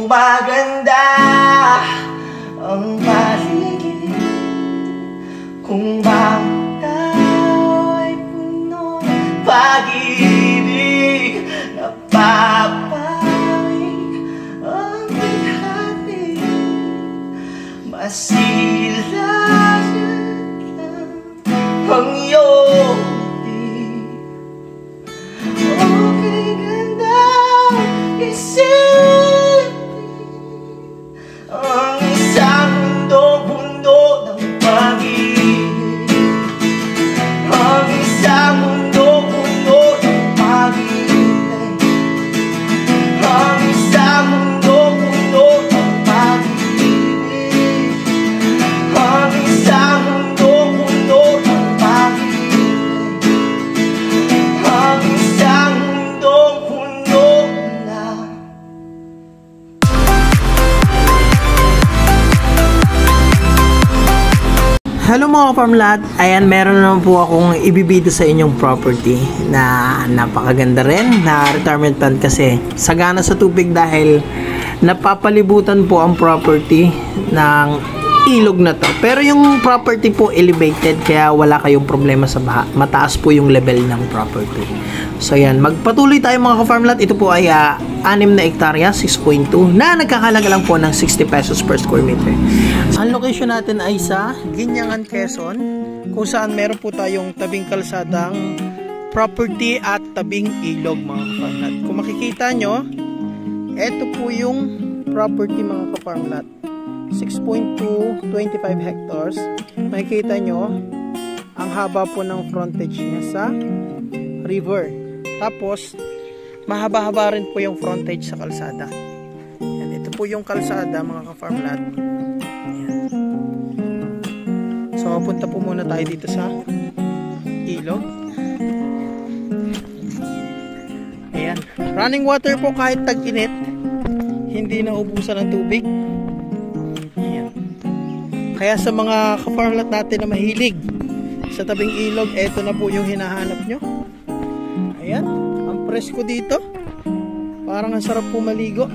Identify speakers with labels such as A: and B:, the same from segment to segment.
A: Kung maganda ang paligid, kung bawat tao ay puno ng pag-ibig, napapawing ang bihati, masilayan lang ang iyong ngiti. Okay, ganda isipin ang isang mundo ng pag-ibig, ang isang mundo ng pag-ibig, ang isang mundo ng pag-ibig, ang isang mundo ng pag-ibig, ang isang mundo na.
B: Hello mga ka-farmlat, ayan meron naman po akong ibibida sa inyong property na napakaganda rin na retirement plant kasi sagana sa tubig dahil napapalibutan po ang property ng ilog na to. Pero yung property po elevated kaya wala kayong problema sa baha. Mataas po yung level ng property. So yan, magpatuloy tayo mga ka-farmlat. Ito po ay 6 na hektarya, 6.2 na nagkakalaga lang po ng 60 pesos per square meter. Ang location natin ay sa Guinyangan, Quezon, kung saan meron po tayong tabing kalsadang property at tabing ilog mga ka-farmlat. Kung makikita nyo, ito po yung property mga ka-farmlat. 6.2, 25 hectares. Makikita nyo, ang haba po ng frontage niya sa river. Tapos, mahaba-haba rin po yung frontage sa kalsada. Yan, ito po yung kalsada mga ka-farmlat. So, punta po muna tayo dito sa ilog. Ayan. Running water po kahit tag-init. Hindi na ubusan ng tubig. Ayan. Kaya sa mga ka-farmlat natin na mahilig sa tabing ilog, eto na po yung hinahanap nyo. Ayan. Ang presko dito. Parang ang sarap po maligo.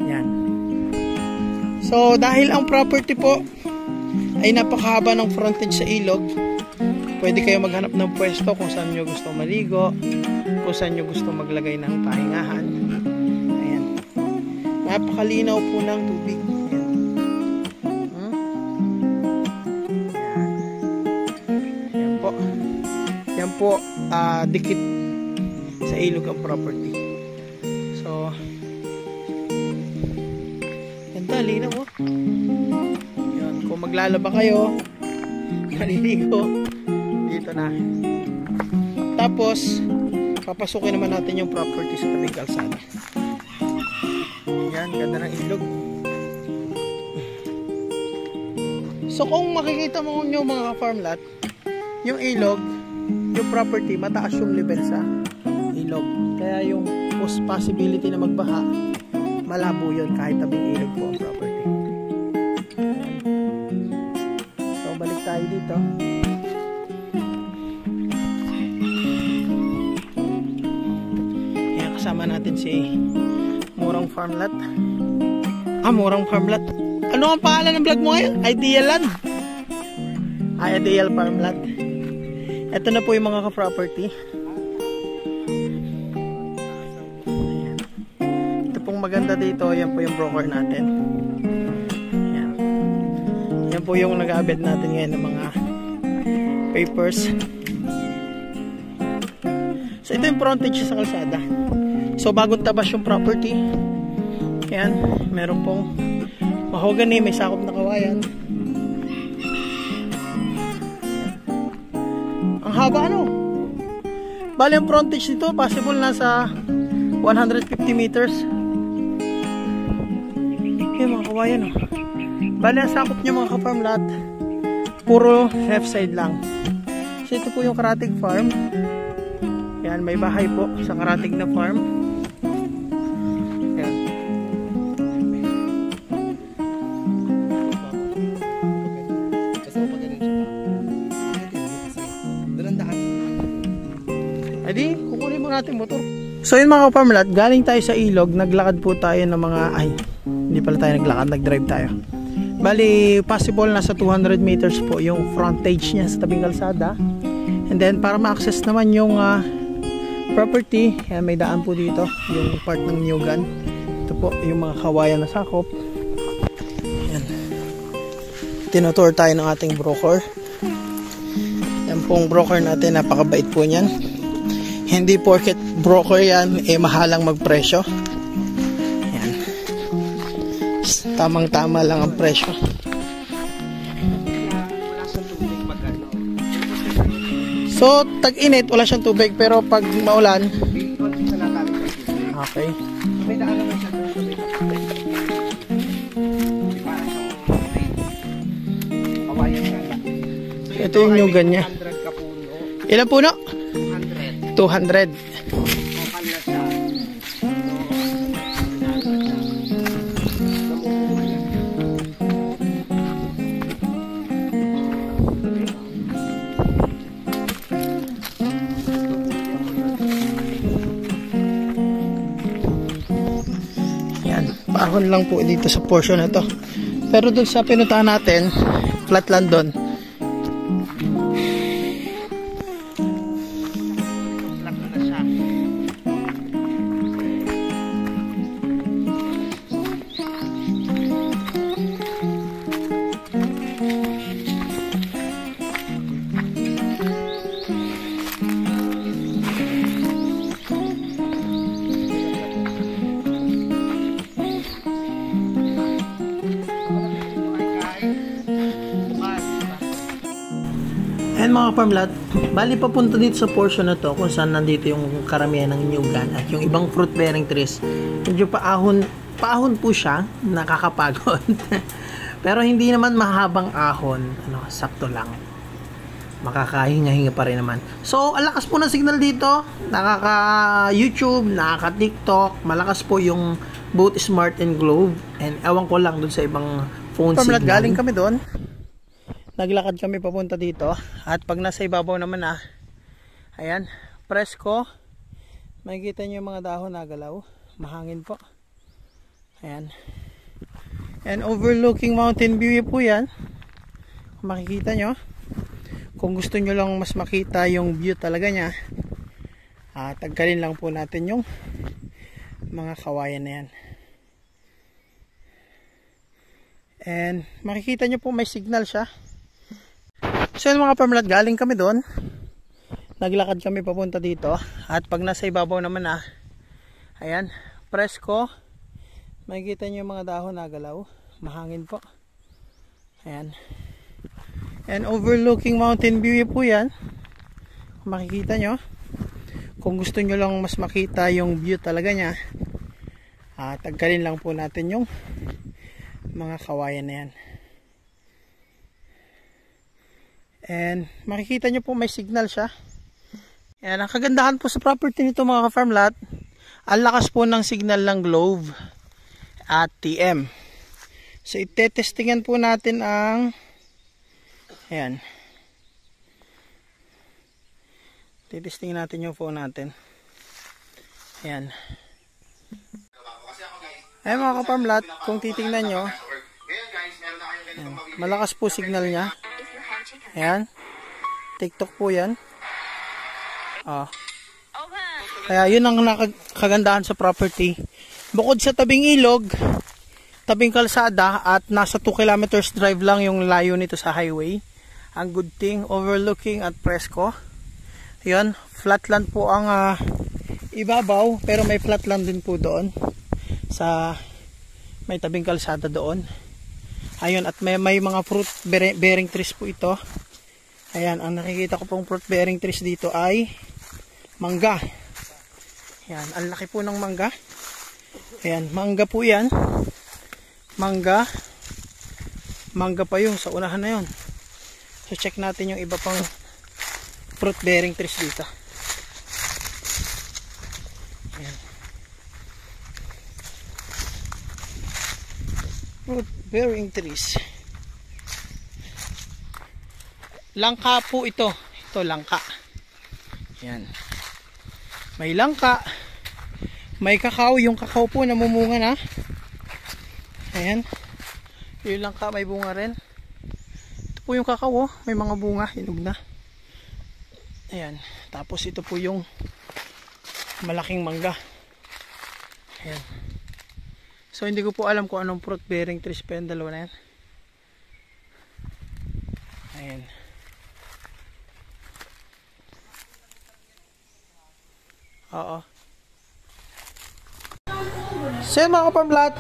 B: Ayan. So, dahil ang property po ay napakahaba ng frontage sa ilog, pwede kayo maghanap ng pwesto kung saan nyo gusto maligo, kung saan nyo gusto maglagay ng pahingahan. Ayan. Napakalinaw po ng tubig. Ayan. Ayan po. Yan po, dikit sa ilog ang property. So, ganda, linaw po. Kung maglalaba kayo, maliligo, dito na. Tapos, papasukin naman natin yung property sa tabing kalsada. Yan, ganda ng ilog. So, kung makikita mo nyo mga farmlat, yung ilog, yung property, mataas yung level sa ilog. Kaya yung possibility na magbaha, malabo yun kahit tabing ilog po ang property. Balik tayo dito. Ayan, kasama natin si Murang Farmlat. Murang Farmlat. Ano ang pangalan ng vlog mo ngayon? Ideal Land. Ideal Farmlat. Ito na po yung mga ka-property. Ayan. Ito pong maganda dito. Yan po yung broker natin. Yan po yung nag-aabed natin ngayon ng mga papers. So ito yung frontage sa kalsada. So bagong tabas yung property. Yan, meron pong mahogany, may sakop na kawayan. Ang haba ano? Bali yung frontage nito possible nasa 150 meters. Yan mga kawayan oh. Bali ang sakop nyo mga ka-farmlat, puro left side lang. So ito po yung Karatig Farm. Yan, may bahay po sa Karatig na farm. Yan. Adi, kukunin mo natin motor. So yun mga kaparmlat, galing tayo sa ilog, naglakad po tayo ng mga, hindi pala tayo naglakad, nag-drive tayo. Bali, possible nasa 200 meters po yung frontage niya sa tabing kalsada. And then para ma-access naman yung property, may daan po dito, yung part ng Newgan. Ito po yung mga kawayan na sakop. Yan. Tinutour tayo ng ating broker. Yan pong broker natin, napakabait po niyan. Hindi porket broker yan, mahalang magpresyo. Yan. Tamang-tama lang ang presyo. So, tag-init, wala siyang tubig, pero pag maulan, okay.
A: May daan naman siya doon.
B: Ito yung Newgan niya. Ilan puno? 200. Yan, paahon lang po dito sa portion na to. Pero dun sa pinuntahan natin, flatland doon. And mga farmlat, bali papunta dito sa portion na to kung saan nandito yung karamihan ng Newgan at yung ibang fruit bearing trees. Medyo paahon po siya, nakakapagod. Pero hindi naman mahabang ahon, sakto lang. Makakahinga-hinga pa rin naman. So, ang lakas po ng signal dito, nakaka-YouTube, nakaka-TikTok, malakas po yung both Smart and Globe. And ewan ko lang dun sa ibang phone signal. Galing kami doon. Naglakad kami papunta dito at pag nasa ibabaw naman ayan, presko, makikita nyo yung mga dahon na galaw, mahangin po, ayan, and overlooking mountain view po yan, makikita nyo. Kung gusto nyo lang mas makita yung view talaga nya, tagkalin lang po natin yung mga kawayan na yan, and makikita nyo po may signal siya. So yun mga farmlat, galing kami doon, naglakad kami papunta dito at pag nasa ibabaw naman ayan, presko, makikita nyo yung mga dahon na galaw, mahangin po, ayan, and overlooking mountain view po yan, makikita nyo. Kung gusto nyo lang mas makita yung view talaga nya, tagkalin lang po natin yung mga kawayan na yan. And makikita nyo po may signal siya. Yan, ang kagandahan po sa property nito mga ka-farmlat, ang lakas po ng signal ng Globe at TM. So itetestingan po natin ang, ayan, titestingin natin yung phone natin. Ayan. Ayan mga ka-farmlat, kung titingnan nyo, ayan, malakas po signal nya. Ayan, TikTok po yan. Kaya yun ang kagandahan sa property. Bukod sa tabing ilog, tabing kalsada, at nasa 2 kilometers drive lang yung layo nito sa highway. Ang good thing, overlooking at presko. Yun, flatland po ang ibabaw, pero may flatland din po doon sa may tabing kalsada doon. Ayun, at may mga fruit bearing trees po ito. Ayan, ang nakikita ko pong fruit bearing trees dito ay mangga. Ayan, ang laki po ng mangga. Ayan, mangga po yan. Mangga pa yung sa unahan na yun. So check natin yung iba pang fruit bearing trees dito. Ayan. Fruit bearing trees. Langka po ito. Ito langka. Ayan. May langka. May kakao, yung kakao po namumunga na. Ayan. Yun lang ka, may bunga rin. Ito po yung kakao, may mga bunga, hinog na. Ayan. Tapos ito po yung malaking mangga. Ayan. So hindi ko po alam kung anong fruit bearing trees pa yung dalawa na yan. Ayan. Oo. So yun mga ka-farm lot,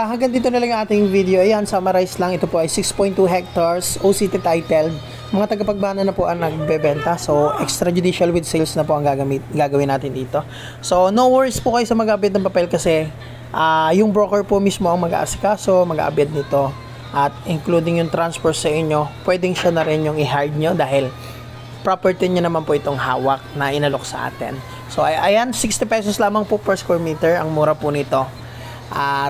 B: hanggang dito na lang yung ating video. Ayan, summarize lang. Ito po ay 6.2 hectares, OCT titled. Mga tagapagbana na po ang nagbebenta. So extrajudicial with sales na po ang gagawin natin dito. So no worries po kayo sa mag-update ng papel kasi yung broker po mismo ang mag-aasikaso, mag-update nito. At including yung transfer sa inyo, pwedeng siya na rin yung i-hard nyo dahil property nyo naman po itong hawak na inalok sa atin. So ayan, 60 pesos lamang po per square meter. Ang mura po nito.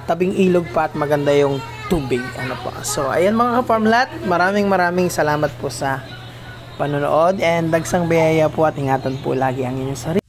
B: Tabing ilog pa at maganda yung tubig. Ano po. So ayan mga ka-farm lot, maraming salamat po sa panonood and dagsang biyaya po at ingatan po lagi ang inyong sarili.